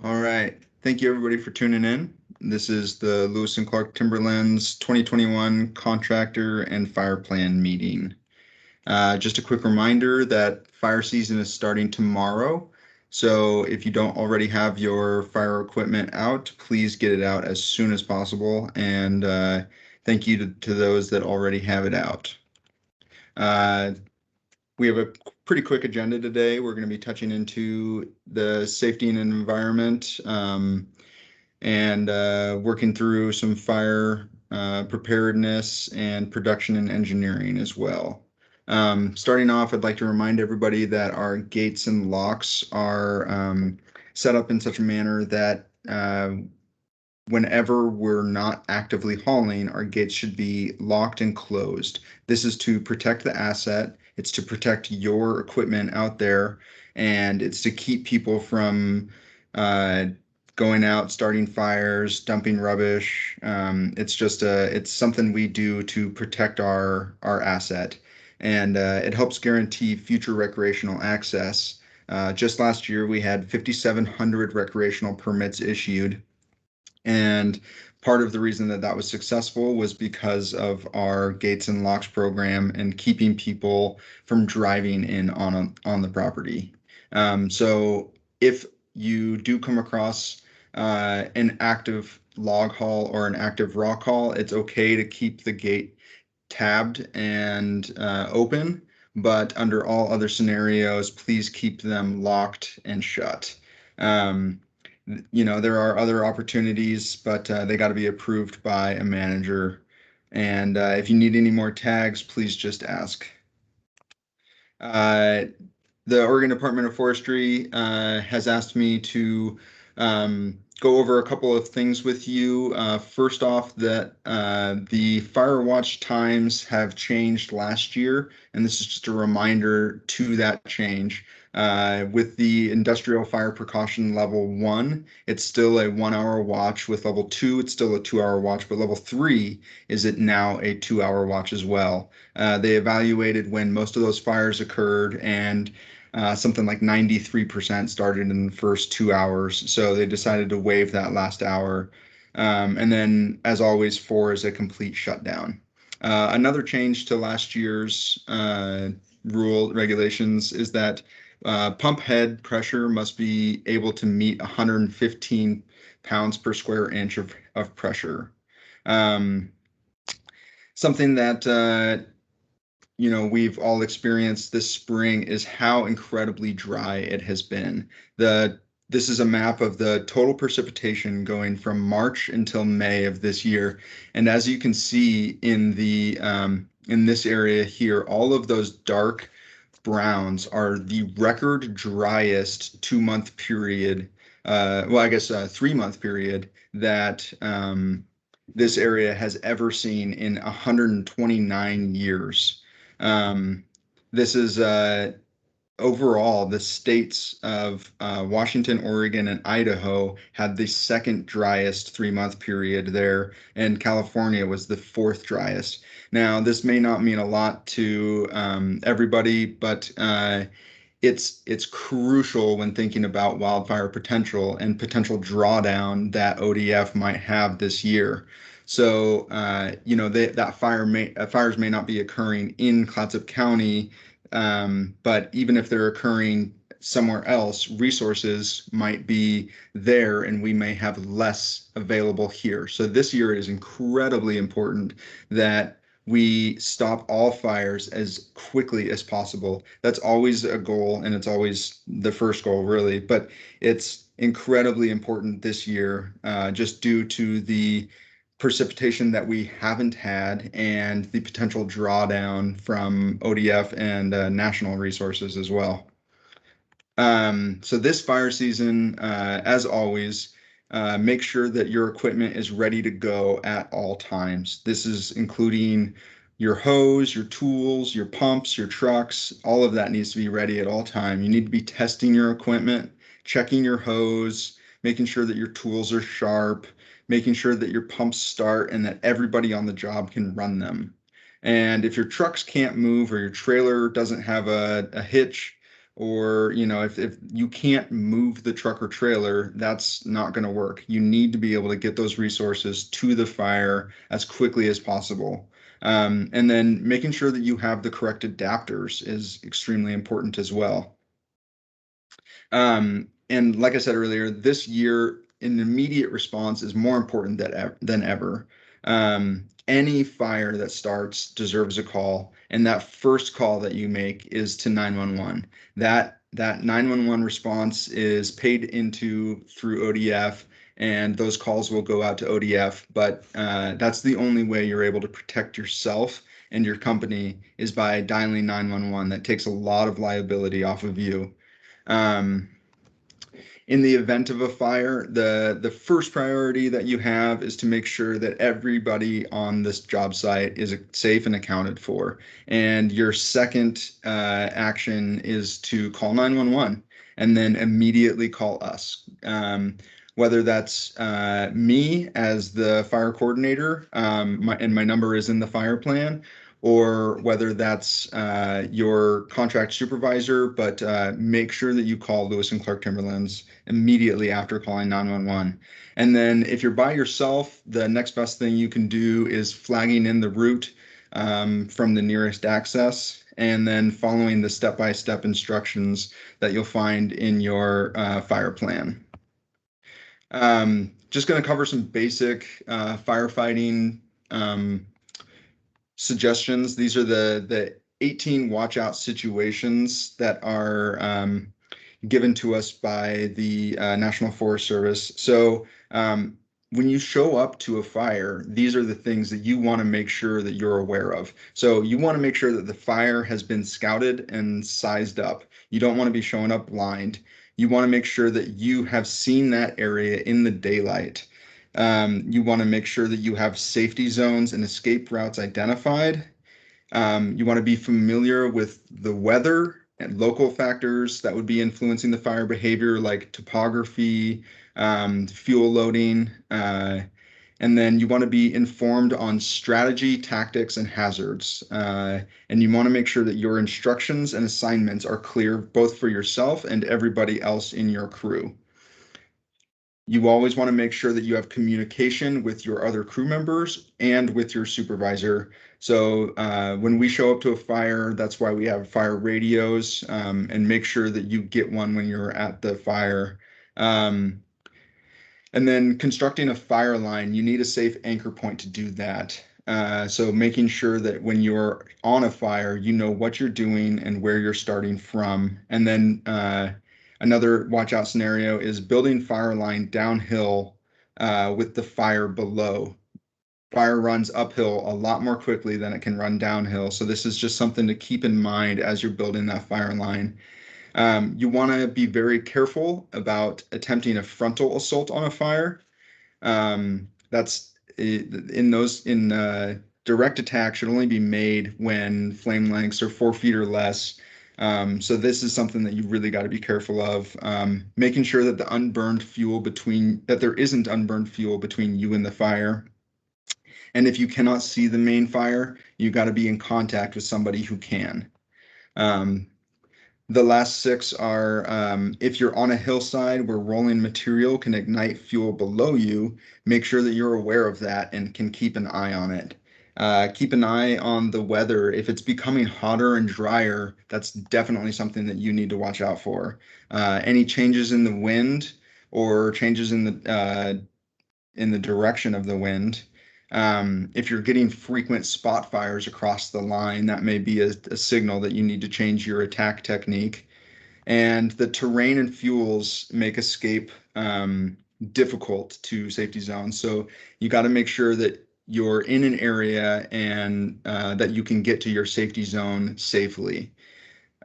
All right. Thank you, everybody, for tuning in. This is the Lewis and Clark Timberlands 2021 Contractor and Fire Plan Meeting. Just a quick reminder that fire season is starting tomorrow. So if you don't already have your fire equipment out, please get it out as soon as possible. And thank you to those that already have it out. We have a pretty quick agenda today. We're going to be touching into the safety and environment and working through some fire preparedness and production and engineering as well. Starting off, I'd like to remind everybody that our gates and locks are set up in such a manner that whenever we're not actively hauling, our gates should be locked and closed. This is to protect the asset. It's to protect your equipment out there, and it's to keep people from going out, starting fires, dumping rubbish. It's something we do to protect our asset, and it helps guarantee future recreational access. Just last year, we had 5,700 recreational permits issued. And part of the reason that that was successful was because of our gates and locks program and keeping people from driving in on the property. So if you do come across an active log haul or an active rock haul, it's okay to keep the gate tabbed and open, but under all other scenarios, please keep them locked and shut. There are other opportunities, but they got to be approved by a manager. And if you need any more tags, please just ask. The Oregon Department of Forestry has asked me to go over a couple of things with you. First off, that the fire watch times have changed last year, and this is just a reminder to that change. With the industrial fire precaution level 1, it's still a 1-hour watch. With level 2, it's still a 2-hour watch, but level 3 is it now a 2-hour watch as well. They evaluated when most of those fires occurred, and something like 93% started in the first 2 hours. So they decided to waive that last hour. And then, as always, 4 is a complete shutdown. Another change to last year's regulations is that pump head pressure must be able to meet 115 pounds per square inch of pressure. Something that we've all experienced this spring is how incredibly dry it has been. This is a map of the total precipitation going from March until May of this year. And as you can see in this area here, all of those dark browns are the record driest 2-month period, 3-month period that this area has ever seen in 129 years. This is overall, the states of Washington, Oregon, and Idaho had the second driest 3-month period there, and California was the 4th driest. Now, this may not mean a lot to everybody, but it's crucial when thinking about wildfire potential and potential drawdown that ODF might have this year. So, fires may not be occurring in Clatsop County, but even if they're occurring somewhere else, resources might be there and we may have less available here. So this year it is incredibly important that we stop all fires as quickly as possible. That's always a goal, and it's always the first goal, really. But it's incredibly important this year, just due to the precipitation that we haven't had and the potential drawdown from ODF and national resources as well. So this fire season, as always, make sure that your equipment is ready to go at all times. This is including your hose, your tools, your pumps, your trucks. All of that needs to be ready at all time. You need to be testing your equipment, checking your hose, making sure that your tools are sharp, making sure that your pumps start and that everybody on the job can run them. And if your trucks can't move or your trailer doesn't have a hitch, or if you can't move the truck or trailer, that's not going to work. You need to be able to get those resources to the fire as quickly as possible. And then making sure that you have the correct adapters is extremely important as well. And like I said earlier, this year, an immediate response is more important than ever. Any fire that starts deserves a call, and that first call that you make is to 911. That 911 response is paid into through ODF, and those calls will go out to ODF. But that's the only way you're able to protect yourself and your company, is by dialing 911. That takes a lot of liability off of you. In the event of a fire, the first priority that you have is to make sure that everybody on this job site is safe and accounted for. And your second action is to call 911 and then immediately call us. Whether that's me as the fire coordinator, and my number is in the fire plan, or whether that's your contract supervisor, but make sure that you call Lewis and Clark Timberlands immediately after calling 911. And then if you're by yourself, the next best thing you can do is flagging in the route from the nearest access, and then following the step-by-step instructions that you'll find in your fire plan. Just going to cover some basic firefighting suggestions. These are the 18 watch out situations that are given to us by the National Forest Service. So when you show up to a fire, these are the things that you want to make sure that you're aware of. So you want to make sure that the fire has been scouted and sized up. You don't want to be showing up blind. You want to make sure that you have seen that area in the daylight. You want to make sure that you have safety zones and escape routes identified. You want to be familiar with the weather and local factors that would be influencing the fire behavior, like topography, fuel loading, and then you want to be informed on strategy, tactics, and hazards. And you want to make sure that your instructions and assignments are clear, both for yourself and everybody else in your crew. You always want to make sure that you have communication with your other crew members and with your supervisor. So when we show up to a fire, that's why we have fire radios, and make sure that you get one when you're at the fire. And then constructing a fire line, you need a safe anchor point to do that. So making sure that when you're on a fire, you know what you're doing and where you're starting from. And then another watch out scenario is building fire line downhill with the fire below. Fire runs uphill a lot more quickly than it can run downhill. So this is just something to keep in mind as you're building that fire line. You want to be very careful about attempting a frontal assault on a fire. That's in direct attack should only be made when flame lengths are 4 feet or less. So this is something that you really got to be careful of. Making sure that there isn't unburned fuel between you and the fire. And if you cannot see the main fire, you got to be in contact with somebody who can. The last 6 are if you're on a hillside where rolling material can ignite fuel below you, make sure that you're aware of that and can keep an eye on it. Keep an eye on the weather. If it's becoming hotter and drier, that's definitely something that you need to watch out for. Any changes in the wind or changes in the direction of the wind. If you're getting frequent spot fires across the line, that may be a signal that you need to change your attack technique. And the terrain and fuels make escape difficult to safety zones. So you got to make sure that you're in an area and that you can get to your safety zone safely.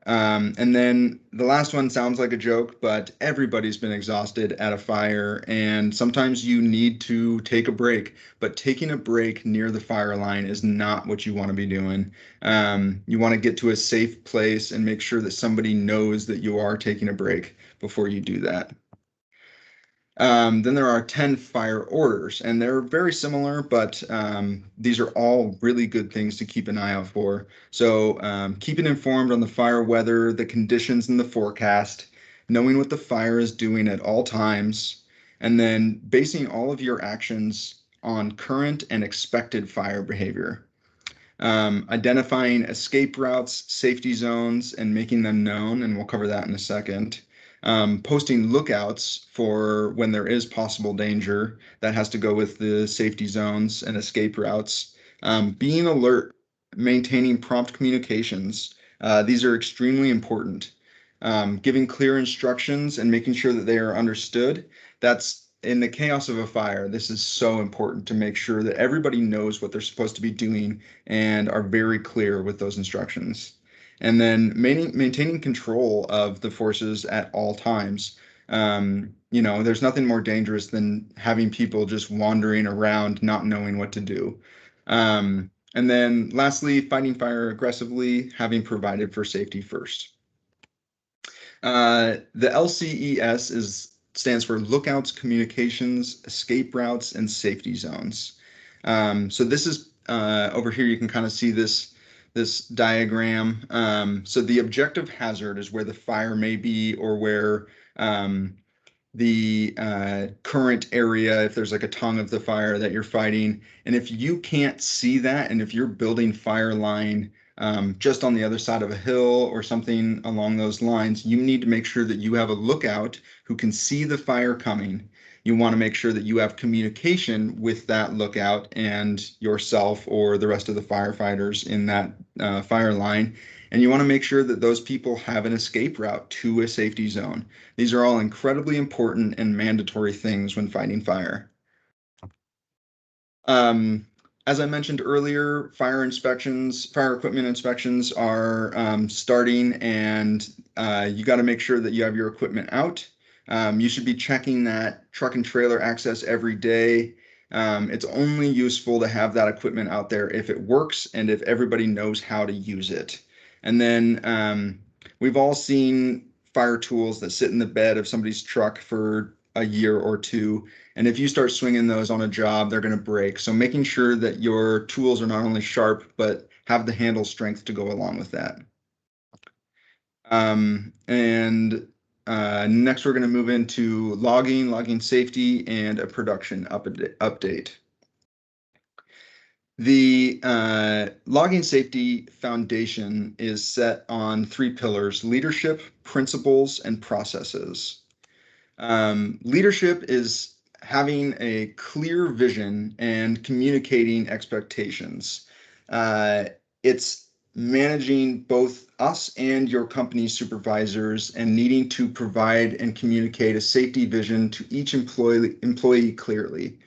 And then the last one sounds like a joke, but everybody's been exhausted at a fire, and sometimes you need to take a break. But taking a break near the fire line is not what you want to be doing. You want to get to a safe place and make sure that somebody knows that you are taking a break before you do that. Then there are 10 fire orders, and they're very similar, but these are all really good things to keep an eye out for. So keeping informed on the fire weather, the conditions in the forecast, knowing what the fire is doing at all times, and then basing all of your actions on current and expected fire behavior. Identifying escape routes, safety zones, and making them known, and we'll cover that in a second. Posting lookouts for when there is possible danger. That has to go with the safety zones and escape routes. Being alert, maintaining prompt communications. These are extremely important. Giving clear instructions and making sure that they are understood. That's in the chaos of a fire. This is so important to make sure that everybody knows what they're supposed to be doing and are very clear with those instructions. And then maintaining control of the forces at all times. There's nothing more dangerous than having people just wandering around, not knowing what to do. And then lastly, fighting fire aggressively, having provided for safety first. The LCES stands for Lookouts, Communications, Escape Routes, and Safety Zones. So this is over here. You can kind of see this diagram. So the objective hazard is where the fire may be, or where the current area, if there's like a tongue of the fire that you're fighting. And if you can't see that, and if you're building fire line just on the other side of a hill or something along those lines, you need to make sure that you have a lookout who can see the fire coming. You want to make sure that you have communication with that lookout and yourself or the rest of the firefighters in that fire line. And you want to make sure that those people have an escape route to a safety zone. These are all incredibly important and mandatory things when fighting fire. As I mentioned earlier, fire equipment inspections are starting, and you got to make sure that you have your equipment out. You should be checking that truck and trailer access every day. It's only useful to have that equipment out there if it works and if everybody knows how to use it. And then we've all seen fire tools that sit in the bed of somebody's truck for a year or two. And if you start swinging those on a job, they're going to break. So making sure that your tools are not only sharp, but have the handle strength to go along with that. Next, we're going to move into logging safety, and a production update. The logging safety foundation is set on 3 pillars: leadership, principles, and processes. Leadership is having a clear vision and communicating expectations. It's managing both us and your company's supervisors and needing to provide and communicate a safety vision to each employee clearly.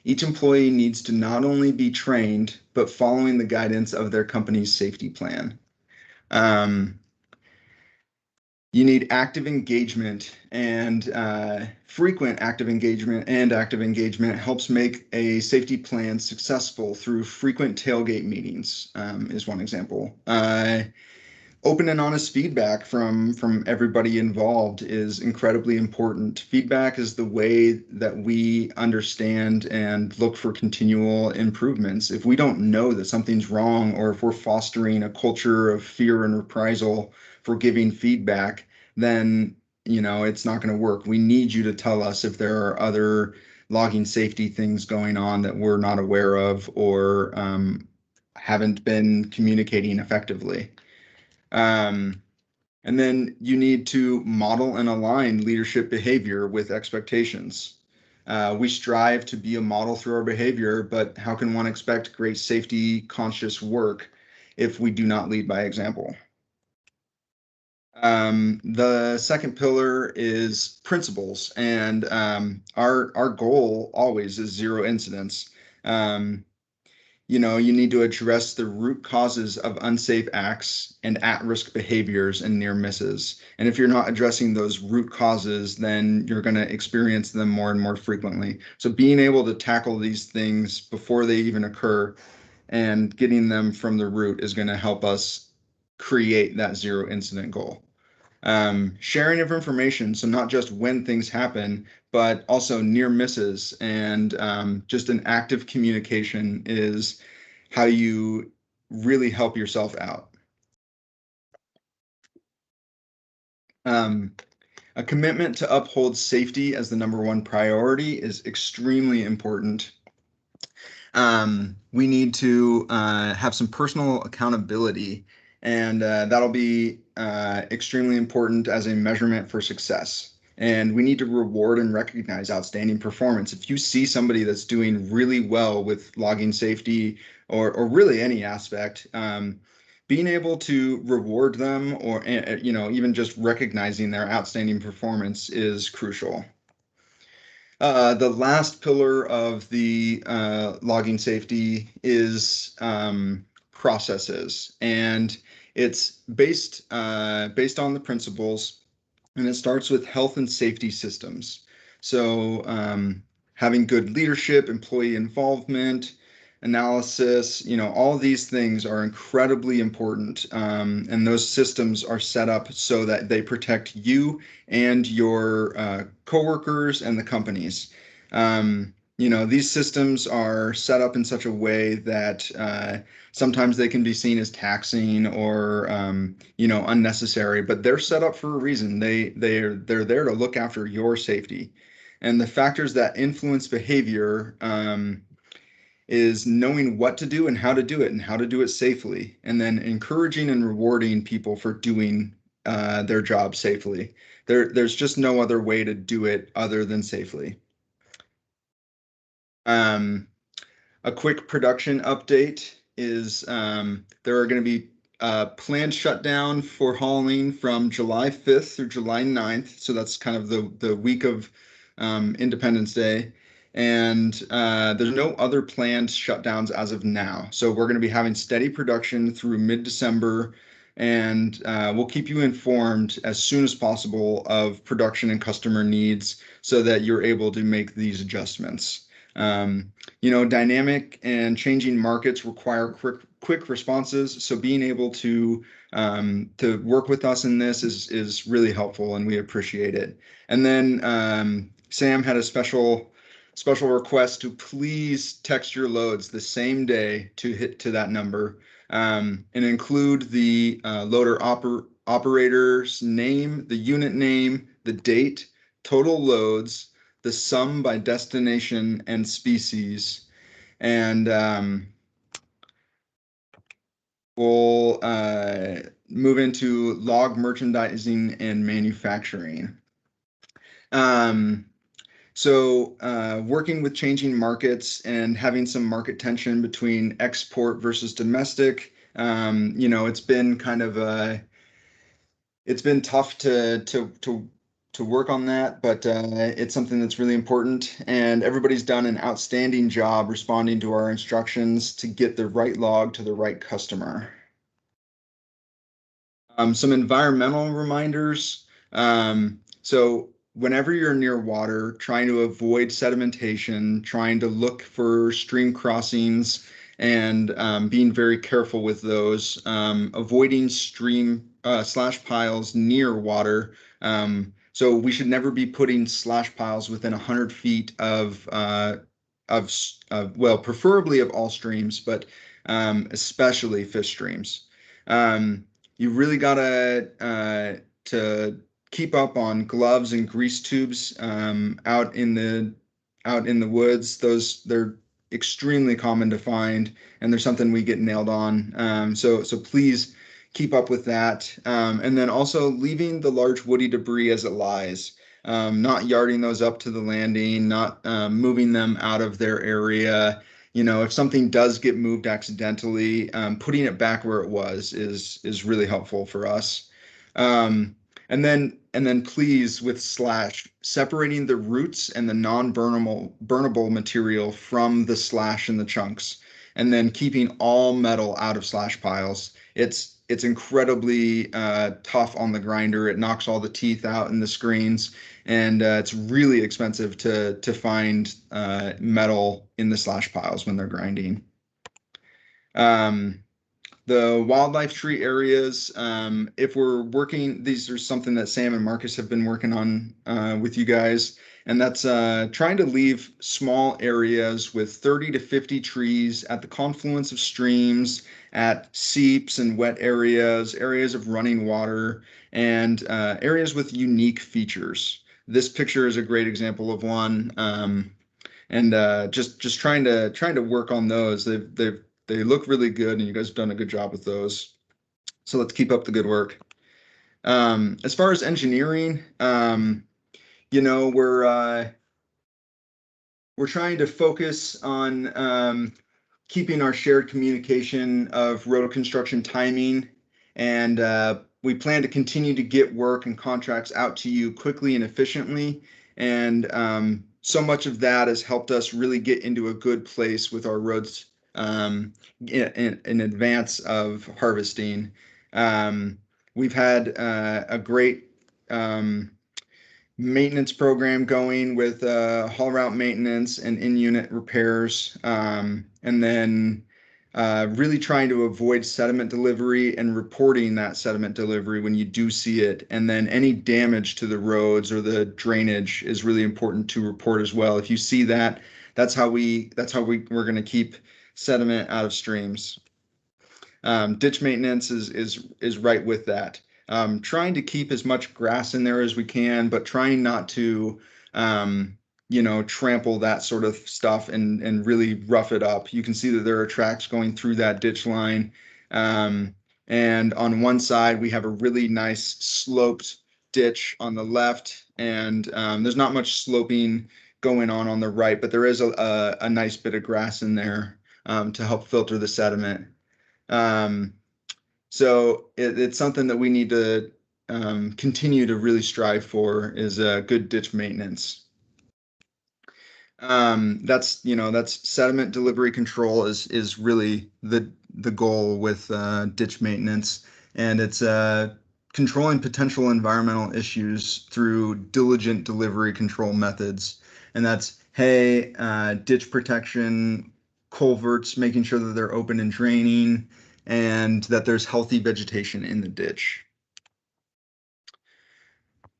Each employee needs to not only be trained, but following the guidance of their company's safety plan. You need active engagement, and frequent active engagement helps make a safety plan successful through frequent tailgate meetings, is one example. Open and honest feedback from everybody involved is incredibly important. Feedback is the way that we understand and look for continual improvements. If we don't know that something's wrong, or if we're fostering a culture of fear and reprisal for giving feedback, then it's not going to work. We need you to tell us if there are other logging safety things going on that we're not aware of, or haven't been communicating effectively. And then you need to model and align leadership behavior with expectations. We strive to be a model through our behavior, but how can one expect great safety conscious work if we do not lead by example? The second pillar is principles, and our goal always is 0 incidents. You need to address the root causes of unsafe acts and at-risk behaviors and near misses. And if you're not addressing those root causes, then you're going to experience them more and more frequently. So being able to tackle these things before they even occur and getting them from the root is going to help us create that 0 incident goal. Sharing of information, so not just when things happen, but also near misses, and just an active communication is how you really help yourself out. A commitment to uphold safety as the #1 priority is extremely important. We need to have some personal accountability, and that'll be extremely important as a measurement for success. And we need to reward and recognize outstanding performance. If you see somebody that's doing really well with logging safety, or really any aspect, being able to reward them, or even just recognizing their outstanding performance is crucial. The last pillar of the logging safety is processes, and it's based on the principles, and it starts with health and safety systems. So having good leadership, employee involvement, analysis, all of these things are incredibly important, and those systems are set up so that they protect you and your coworkers and the companies. These systems are set up in such a way that sometimes they can be seen as taxing or unnecessary, but they're set up for a reason. They're there to look after your safety, and the factors that influence behavior is knowing what to do and how to do it, and how to do it safely, and then encouraging and rewarding people for doing their job safely. There's just no other way to do it other than safely. Um, a quick production update is there are going to be planned shutdown for hauling from July 5th through July 9th. So that's kind of the week of Independence Day. And there's no other planned shutdowns as of now. So we're going to be having steady production through mid-December, and we'll keep you informed as soon as possible of production and customer needs so that you're able to make these adjustments. Dynamic and changing markets require quick responses. So being able to work with us in this is really helpful, and we appreciate it. And then Sam had a special request to please text your loads the same day to hit to that number, and include the loader operator's name, the unit name, the date, total loads, the sum by destination and species, and we'll move into log merchandising and manufacturing. So working with changing markets and having some market tension between export versus domestic, it's been kind of it's been tough to work on that, but it's something that's really important, and everybody's done an outstanding job responding to our instructions to get the right log to the right customer. Some environmental reminders. So whenever you're near water, trying to avoid sedimentation, trying to look for stream crossings, and being very careful with those, avoiding stream slash piles near water. So we should never be putting slash piles within 100 feet of well, preferably of all streams, but especially fish streams. You really gotta to keep up on gloves and grease tubes out in the woods. They're extremely common to find, and they're something we get nailed on. So please keep up with that. And then also leaving the large woody debris as it lies. Not yarding those up to the landing, not moving them out of their area. If something does get moved accidentally, putting it back where it was is really helpful for us. And then please, with slash, separating the roots and the non-burnable material from the slash and the chunks, and then keeping all metal out of slash piles. It's incredibly tough on the grinder. It knocks all the teeth out in the screens, and it's really expensive to find metal in the slash piles when they're grinding. The wildlife tree areas, if we're working, these are something that Sam and Marcus have been working on with you guys, and that's trying to leave small areas with 30 to 50 trees at the confluence of streams, at seeps and wet areas, areas of running water, and areas with unique features. This picture is a great example of one. And just trying to work on those. They look really good, and you guys have done a good job with those. So let's keep up the good work. As far as engineering, we're trying to focus on keeping our shared communication of road construction timing, and we plan to continue to get work and contracts out to you quickly and efficiently. And so much of that has helped us really get into a good place with our roads in advance of harvesting. We've had a great maintenance program going with haul route maintenance and in-unit repairs, and then really trying to avoid sediment delivery and reporting that sediment delivery when you do see it. And then any damage to the roads or the drainage is really important to report as well. If you see that, we're going to keep sediment out of streams. Ditch maintenance is right with that. Trying to keep as much grass in there as we can, but trying not to, trample that sort of stuff and really rough it up. You can see that there are tracks going through that ditch line. And on one side, we have a really nice sloped ditch on the left, and there's not much sloping going on the right, but there is a nice bit of grass in there to help filter the sediment. So it's something that we need to continue to really strive for, is good ditch maintenance. That's sediment delivery control is really the goal with ditch maintenance, and it's controlling potential environmental issues through diligent delivery control methods. And that's hay, ditch protection, culverts, making sure that they're open and draining, and that there's healthy vegetation in the ditch.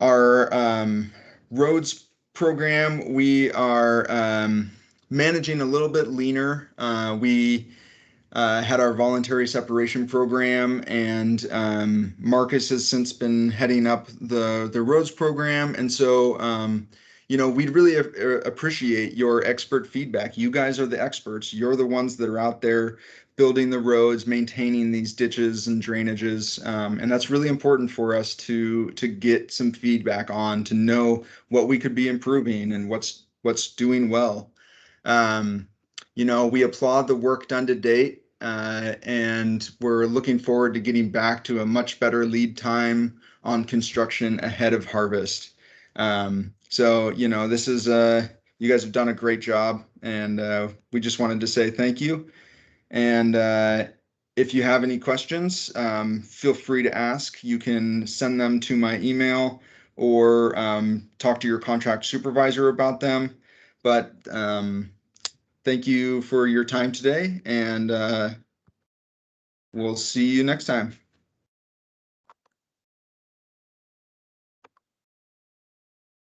Our roads program, we are managing a little bit leaner. We had our voluntary separation program, and Marcus has since been heading up the roads program. And so, we'd really appreciate your expert feedback. You guys are the experts. You're the ones that are out there building the roads, maintaining these ditches and drainages. And that's really important for us to get some feedback on, to know what we could be improving and what's doing well. We applaud the work done to date, and we're looking forward to getting back to a much better lead time on construction ahead of harvest. This is you guys have done a great job, and we just wanted to say thank you. And if you have any questions, feel free to ask. You can send them to my email or talk to your contract supervisor about them. But thank you for your time today, and we'll see you next time.